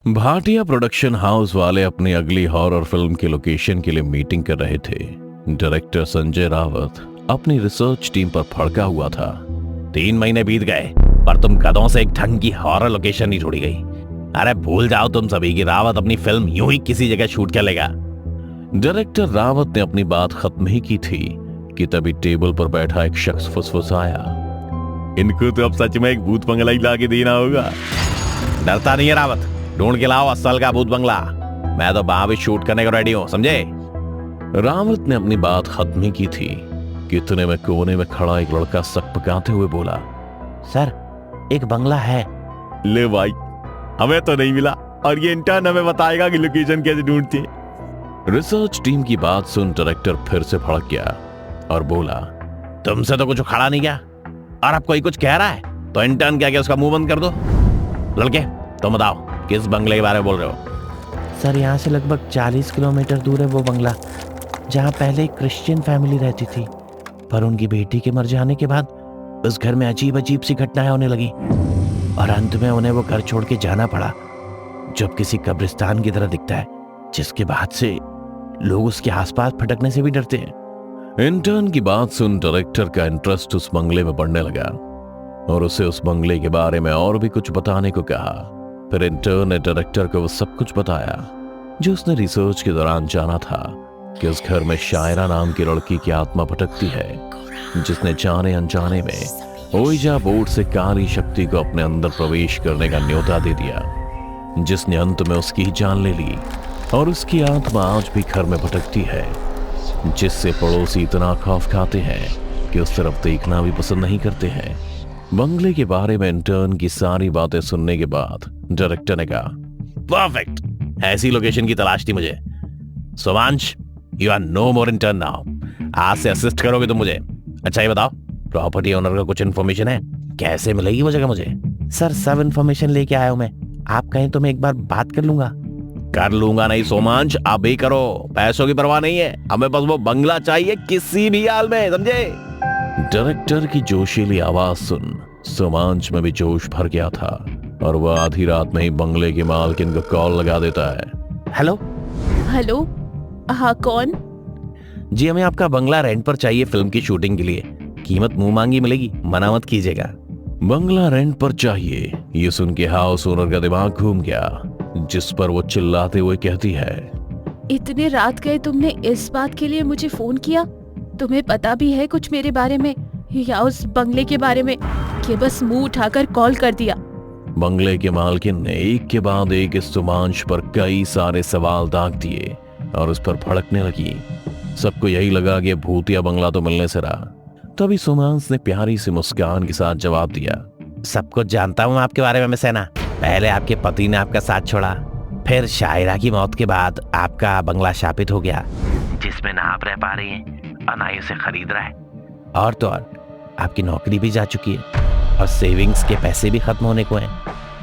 Bhatia production house वाले अपनी अगली हॉरर फिल्म की लोकेशन के लिए मीटिंग कर रहे थे। डायरेक्टर संजय रावत अपनी रिसर्च टीम पर भड़का हुआ था। 3 महीने बीत गए पर तुम कदों से एक ढंग की हॉरर लोकेशन नहीं ढूंढी गई। अरे भूल जाओ तुम सभी की रावत अपनी फिल्म यूं ही किसी जगह शूट कर लेगा। डायरेक्टर रावत ने अपनी बात खत्म ही की थी कि तभी टेबल पर बैठा एक शख्स फुसफुसाया, इनको तो अब सच में एक भूत बंगला ही ला के देना होगा। डरता नहीं है रावत, ढूंढ के लाओ असल का भूत बंगला। मैं तो वहां भी शूट करने को रेडी हूं, समझे। रावत ने अपनी बात खत्म ही की थी कि इतने में कोने में खड़ा एक लड़का सकपकाते हुए बोला, सर एक बंगला है। ले भाई, हमें तो नहीं मिला और ये इंटर्न हमें बताएगा कि लोकेशन कैसे ढूंढती है। रिसर्च टीम की बात सुन डायरेक्टर फिर से भड़क गया और बोला, तुमसे तो कुछ खड़ा नहीं गया और अब कोई कुछ कह रहा है तो इंटर्न क्या क्या उसका मुंह बंद कर दो। लड़के तुम बताओ किस बंगले के बारे में बोल रहे हो। सर यहाँ से लगभग 40 किलोमीटर दूर है वो बंगला जहाँ पहले एक क्रिश्चियन फैमिली रहती थी, पर उनकी बेटी के मर जाने के बाद उस घर में अजीब अजीब सी घटनाएं होने लगी और अंत में उन्हें वो घर छोड़ के जाना पड़ा, जो अब किसी कब्रिस्तान की तरह दिखता है, जिसके बाद से लोग उसके आसपास फटकने से भी डरते हैं। इंटर्न की बात सुन डायरेक्टर का इंटरेस्ट उस बंगले में बढ़ने लगा और उसे उस बंगले के बारे में और भी कुछ बताने को कहा। फिर इंटर्न ने डायरेक्टर को वो सब कुछ बताया जो उसने रिसर्च के दौरान जाना था कि उस घर में शायरा नाम की लड़की की आत्मा भटकती है, जिसने जाने अनजाने में ओइजा बोर्ड से काली शक्ति को अपने अंदर प्रवेश करने का न्योता दे दिया, जिसने अंत में उसकी जान ले ली और उसकी आत्मा आज भी घर में भटकती है, जिससे पड़ोसी इतना खौफ खाते हैं कि उस तरफ देखना भी पसंद नहीं करते हैं। बंगले के बारे में इंटर्न की सारी बातें सुनने के बाद डायरेक्टर ने कहा, परफेक्ट, ऐसी लोकेशन की तलाश थी मुझे। Somansh, you are no more intern now. आज से असिस्ट करोगे तुम मुझे। अच्छा ये बताओ, प्रॉपर्टी ओनर का कुछ इन्फॉर्मेशन है? कैसे मिलेगी वो जगह मुझे? सर सब इन्फॉर्मेशन लेके आया हूँ मैं, आप कहें तो मैं एक बार बात कर लूंगा। कर लूंगा नहीं सोमांश, आप ही करो, पैसों की परवाह नहीं है, हमें बस वो बंगला चाहिए किसी भी हाल में, समझे। डायरेक्टर की जोशीली आवाज सुन सोमांश में भी जोश भर गया था और वह आधी रात में ही बंगले के मालकिन को कॉल लगा देता है। हेलो हेलो, हाँ कौन? जी, हमें आपका बंगला रेंट पर चाहिए फिल्म की शूटिंग के लिए। कीमत मुंह मांगी मिलेगी, मना मत कीजिएगा। बंगला रेंट पर चाहिए, ये सुन के हाउस ओनर का दिमाग घूम गया, जिस पर वो चिल्लाते हुए कहती है, इतने रात गए तुमने इस बात के लिए मुझे फोन किया? तुम्हें पता भी है कुछ मेरे बारे में या उस बंगले के बारे में कि बस मुंह उठाकर कॉल कर दिया? बंगले के मालकिन ने एक के बाद एक इस सोमांश पर कई सारे सवाल दाग दिए और उस पर भड़कने लगी। सबको यही लगा कि भूतिया बंगला तो मिलने से रहा। तभी सोमांश ने प्यारी सी मुस्कान के साथ जवाब दिया, सब कुछ जानता हूँ आपके बारे में मैं सेना। पहले आपके पति ने आपका साथ छोड़ा, फिर शायरा की मौत के बाद आपका बंगला शापित हो गया, जिसमें ना आप रह पा रही हैं और ना ही उसे खरीद रहा है। और तो और आपकी नौकरी भी जा चुकी है और सेविंग्स के पैसे भी खत्म होने को हैं।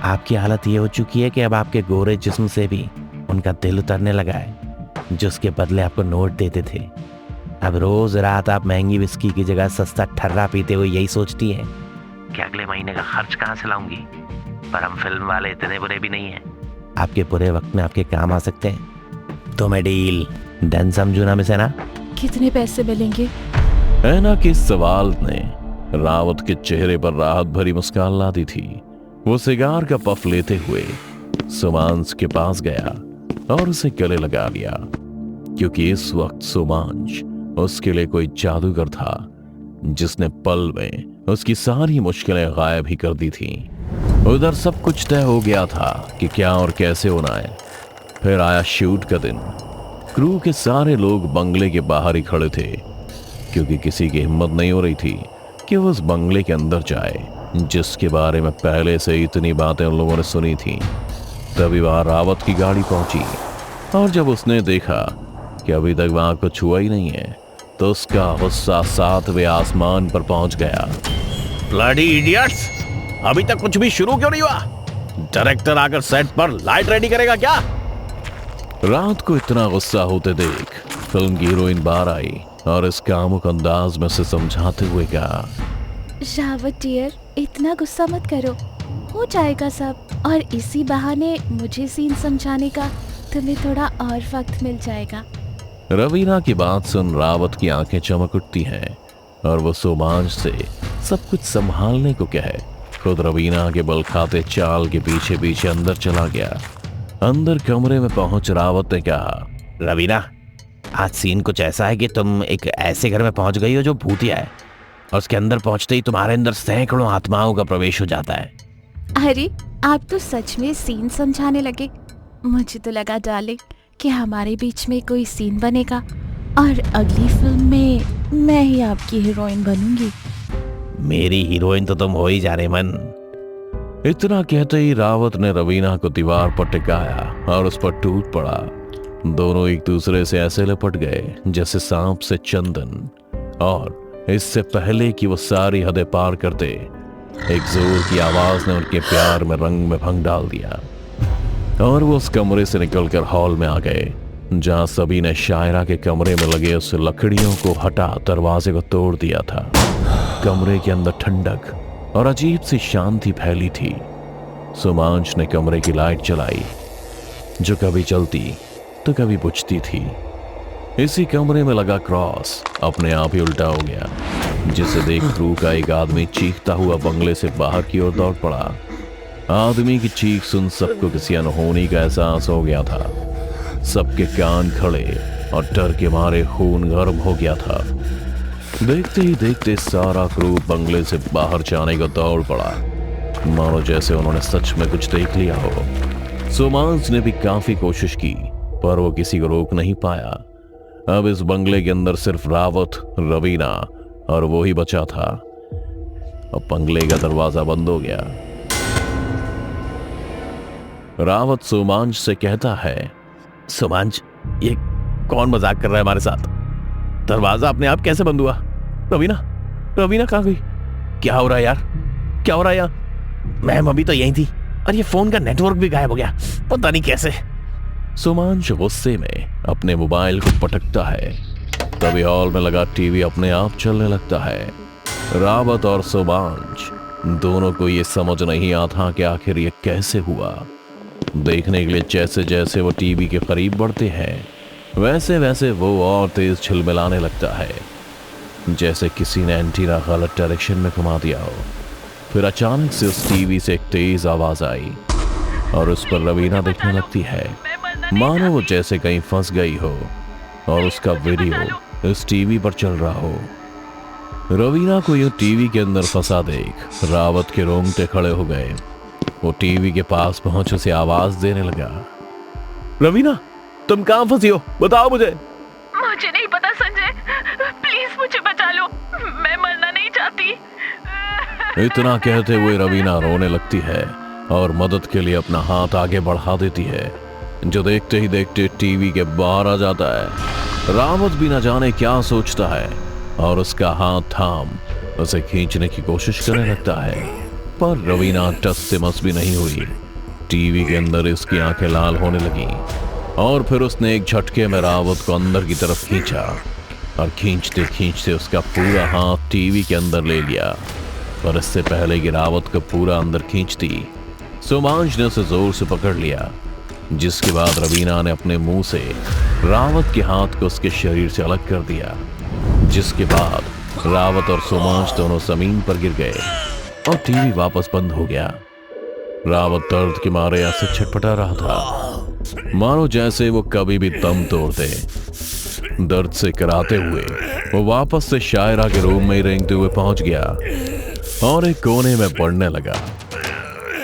आपकी हालत ये हो चुकी है कि अब आपके गोरे जिस्म से भी उनका दिल उतरने लगा है, जो उसके बदले आपको नोट देते थे। अब रोज रात आप महंगी विस्की की जगह सस्ता ठर्रा पीते हुए यही सोचती हैं कि अगले महीने का खर्च कहाँ से लाऊंगी। पर हम फिल्म वाले इतने बुरे भी नहीं हैं, आपके बुरे वक्त में आपके काम आ सकते हैं। तो मैं डील डन समझू ना मिस एना? कितने पैसे मिलेंगे? ऐना के सवाल ने रावत के चेहरे पर राहत भरी मुस्कान ला दी थी। वो सिगार का पफ लेते हुए सोमांश के पास गया और उसे गले लगा लिया, क्योंकि इस वक्त सोमांश उसके लिए कोई जादूगर था, जिसने पल में उसकी सारी मुश्किलें गायब ही कर दी थीं। उधर सब कुछ तय हो गया था कि क्या और कैसे होना है। फिर आया शूट का दिन। क्रू के सारे लोग बंगले के बाहर ही खड़े थे, क्योंकि किसी की हिम्मत नहीं हो रही थी कि वो उस बंगले के अंदर जाए, जिसके बारे में पहले से इतनी बातें उन लोगों ने सुनी थी। तभी वहां रावत की गाड़ी पहुंची और जब उसने देखा कि अभी तक वहां कुछ हुआ ही नहीं है, तो उसका गुस्सा 7वें आसमान पर पहुंच गया। ब्लडी इडियट्स, अभी तक कुछ भी शुरू क्यों नहीं हुआ? डायरेक्टर आकर सेट पर लाइट रेडी करेगा क्या? रात को इतना गुस्सा होते देख फिल्म की हीरोइन बाहर आई और इस कामुक अंदाज में से समझाते हुए कहा, रावत डियर, इतना गुस्सा मत करो, हो जाएगा सब, और इसी बहाने मुझे सीन समझाने का तुम्हें थोड़ा और वक्त मिल जाएगा। रवीना की बात सुन रावत की आंखें चमक उठती हैं और वो सोमांश से सब कुछ संभालने को कहे खुद रवीना के बल खाते चाल के पीछे पीछे अंदर चला गया। अंदर कमरे में पहुंच रावत ने कहा, रवीना, आज सीन कुछ ऐसा है कि तुम एक ऐसे घर में पहुंच गई हो जो भूतिया है, और उसके अंदर पहुंचते ही तुम्हारे अंदर सैकड़ों आत्माओं का प्रवेश हो जाता है। अरे आप तो सच में सीन समझाने लगे। मुझे तो लगा डार्लिंग कि हमारे बीच में कोई सीन बनेगा और अगली फिल्म में मैं ही आपकी हीरोइन बनूंगी। मेरी हीरोइन तो तुम हो ही जा रहे मन। इतना कहते ही रावत ने रवीना को दीवार पर टिकाया और उस पर टूट पड़ा। दोनों एक दूसरे से ऐसे लिपट गए जैसे सांप से चंदन, और इससे पहले कि वो सारी हदें पार करते, एक जोर की आवाज ने उनके प्यार में रंग में भंग डाल दिया और वो उस कमरे से निकलकर हॉल में आ गए जहां सभी ने शायरा के कमरे में लगे उस लकड़ियों को हटा दरवाजे को तोड़ दिया था। कमरे के अंदर ठंडक और अजीब सी शांति फैली थी। सोमांश ने कमरे की लाइट जलाई जो कभी चलती तो कभी बुझती थी। इसी कमरे में लगा क्रॉस अपने आप ही उल्टा हो गया, जिसे देख क्रू का एक आदमी चीखता हुआ बंगले से बाहर की ओर दौड़ पड़ा। आदमी की चीख सुन सबको किसी अनहोनी का एहसास हो गया था। सबके कान खड़े और डर के मारे खून गर्म हो गया था। देखते ही देखते सारा क्रू बंगले से बाहर जाने को दौड़ पड़ा, मानो जैसे उन्होंने सच में कुछ देख लिया हो। सोमांश ने भी काफी कोशिश की पर वो किसी को रोक नहीं पाया। अब इस बंगले के अंदर सिर्फ रावत, रवीना और वो ही बचा था। अब बंगले का दरवाजा बंद हो गया। रावत सोमांश से कहता है, सोमांश, ये कौन मजाक कर रहा है हमारे साथ? दरवाजा अपने आप कैसे बंद हुआ? रवीना, रवीना कहाँ गई? क्या हो रहा है यार? क्या हो रहा है यार? मैम अभी तो यहीं थी और ये फोन का नेटवर्क भी गायब हो गया, पता नहीं कैसे। सोमांश गुस्से में अपने मोबाइल को पटकता है। तभी हॉल में लगा टीवी अपने आप चलने लगता है। रावत और सोमांश दोनों को ये समझ नहीं आता कि आखिर ये कैसे हुआ। देखने के लिए जैसे जैसे वो टीवी के करीब बढ़ते हैं वैसे वैसे वो और तेज छिलमिलाने लगता है, जैसे किसी ने एंटीना गलत डायरेक्शन में घुमा दिया हो। फिर अचानक से उस टीवी से एक तेज आवाज आई और उस पर रवीना दिखने लगती है, मानो वो जैसे कहीं फंस गई हो और उसका वीडियो इस टीवी पर चल रहा हो। रवीना को यूं टीवी के अंदर फंसा देख रावत के रोंगटे खड़े हो गए। वो टीवी के पास पहुंच उसे आवाज देने लगा, रवीना, तुम कहां फंसी हो? बताओ मुझे। मुझे नहीं पता संजय, प्लीज मुझे बचा लो, मैं मरना नहीं चाहती। इतना कहते हुए रवीना रोने लगती है और मदद के लिए अपना हाथ आगे बढ़ा देती है, जो देखते ही देखते टीवी के बाहर आ जाता है। रावत भी न जाने क्या सोचता है और उसका हाथ थाम उसे खींचने की कोशिश करने लगता है, पर रवीना टस से मस भी नहीं हुई। टीवी के अंदर इसकी आंखें लाल होने लगी और फिर उसने एक झटके में रावत को अंदर की तरफ खींचा और खींचते खींचते उसका पूरा हाथ टीवी के अंदर ले लिया। पर इससे पहले कि रावत को पूरा अंदर खींचती, सोमांश ने उसे जोर से पकड़ लिया, जिसके बाद रवीना ने अपने मुंह से रावत के हाथ को उसके शरीर से अलग कर दिया। जिसके बाद रावत और सोमांश दोनों जमीन पर गिर गए और टीवी वापस बंद हो गया। रावत दर्द के मारे ऐसे छटपटा रहा था मानो जैसे वो कभी भी दम तोड़ दे। दर्द से कराते हुए वो वापस से शायरा के रूम में रेंगते हुए पहुंच गया और एक कोने में पड़ने लगा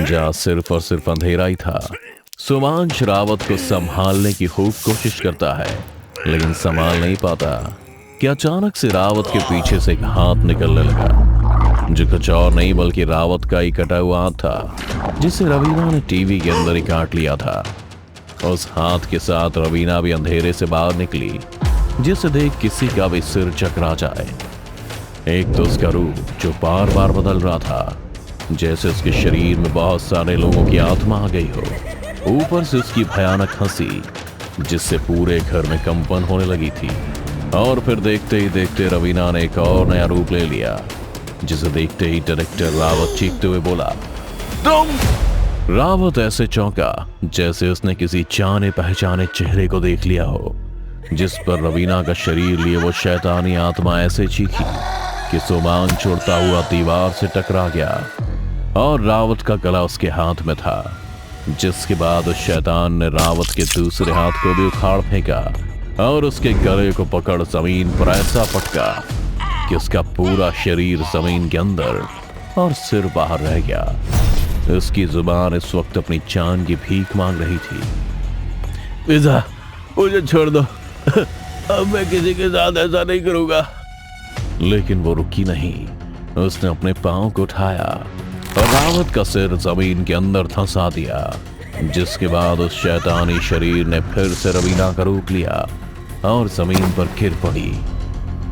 जहां सिर्फ और सिर्फ अंधेरा ही था। सोमांश रावत को संभालने की खूब कोशिश करता है लेकिन संभाल नहीं पाता कि अचानक से रावत के पीछे से एक हाथ निकलने लगा, जो कुछ और नहीं बल्कि रावत का ही कटा हुआ हाथ था, जिसे रवीना ने टीवी के अंदर ही काट लिया था। उस हाथ के साथ रवीना भी अंधेरे से बाहर निकली, जिसे देख किसी का भी सिर चकरा जाए। एक तो उसका रूप जो बार बार बदल रहा था, जैसे उसके शरीर में बहुत सारे लोगों की आत्मा आ गई हो, ऊपर से उसकी भयानक हंसी जिससे पूरे घर में कंपन होने लगी थी। और फिर देखते ही देखते रवीना ने एक और नया रूप ले लिया, जिसे देखते ही डायरेक्टर रावत चीखते हुए बोला, तुम रावत ऐसे चौंका जैसे उसने किसी जाने पहचाने चेहरे को देख लिया हो, जिस पर रवीना का शरीर लिए वो शैतानी आत्मा ऐसे चीखी कि सोमांश उड़ता हुआ दीवार से टकरा गया और रावत का गला उसके हाथ में था, जिसके बाद उस शैतान ने रावत के दूसरे हाथ को भी उखाड़ फेंका और उसके गले को पकड़ जमीन पर ऐसा पटका कि उसका पूरा शरीर जमीन के अंदर और सिर बाहर रह गया। उसकी जुबान इस वक्त अपनी जान की भीख मांग रही थी। फिजा, मुझे छोड़ दो, अब मैं किसी के साथ ऐसा नहीं करूंगा। लेकिन वो रुकी नहीं। उसने अपने पांव को उठाया और रावत का सिर जमीन के अंदर धंसा दिया, जिसके बाद उस शैतानी शरीर ने फिर से रवीना का रूप लिया और जमीन पर गिर पड़ी।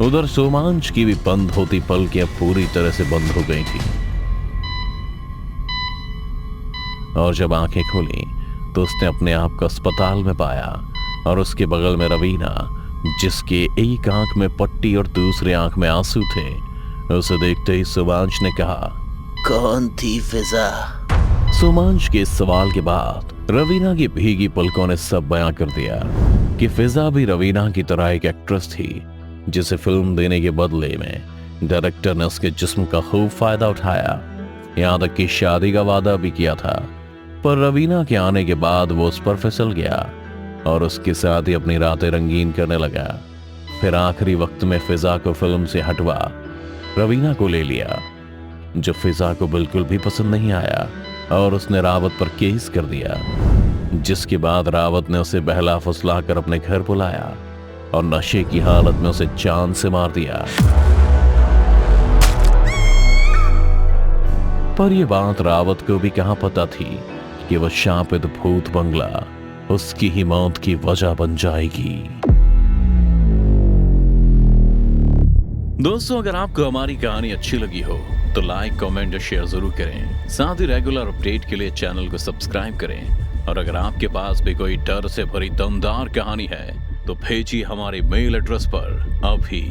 उधर सोमांश की भी बंद होती पलकें पूरी तरह से बंद हो गई थी और जब आंखें खोली तो उसने अपने आप को अस्पताल में पाया और उसके बगल में रवीना, जिसके एक आंख में पट्टी और दूसरे आंख में आंसू थे। उसे देखते ही सोमांश ने कहा, कौन थी फिजा? सोमांश के इस सवाल के बाद रवीना की भीगी पलकों ने सब बयां कर दिया कि फिजा भी रवीना की तरह एक एक्ट्रेस थी, जिसे फिल्म देने के बदले में डायरेक्टर ने उसके जिस्म का खूब फायदा उठाया, यहां तक कि शादी का वादा भी किया था। पर रवीना के आने के बाद वो उस पर फिसल गया और उसके साथ ही अपनी रातें रंगीन करने लगा। फिर आखिरी वक्त में फिजा को फिल्म से हटवा रवीना को ले लिया, जो फिजा को बिल्कुल भी पसंद नहीं आया और उसने रावत पर केस कर दिया, जिसके बाद रावत ने उसे बहला फुसला कर अपने घर बुलाया और नशे की हालत में उसे जान से मार दिया। पर यह बात रावत को भी कहां पता थी कि वह शापित भूत बंगला उसकी ही मौत की वजह बन जाएगी। दोस्तों, अगर आपको हमारी कहानी अच्छी लगी हो तो लाइक, कमेंट और शेयर जरूर करें। साथ ही रेगुलर अपडेट के लिए चैनल को सब्सक्राइब करें। और अगर आपके पास भी कोई डर से भरी दमदार कहानी है तो भेजिए हमारे मेल एड्रेस पर अभी।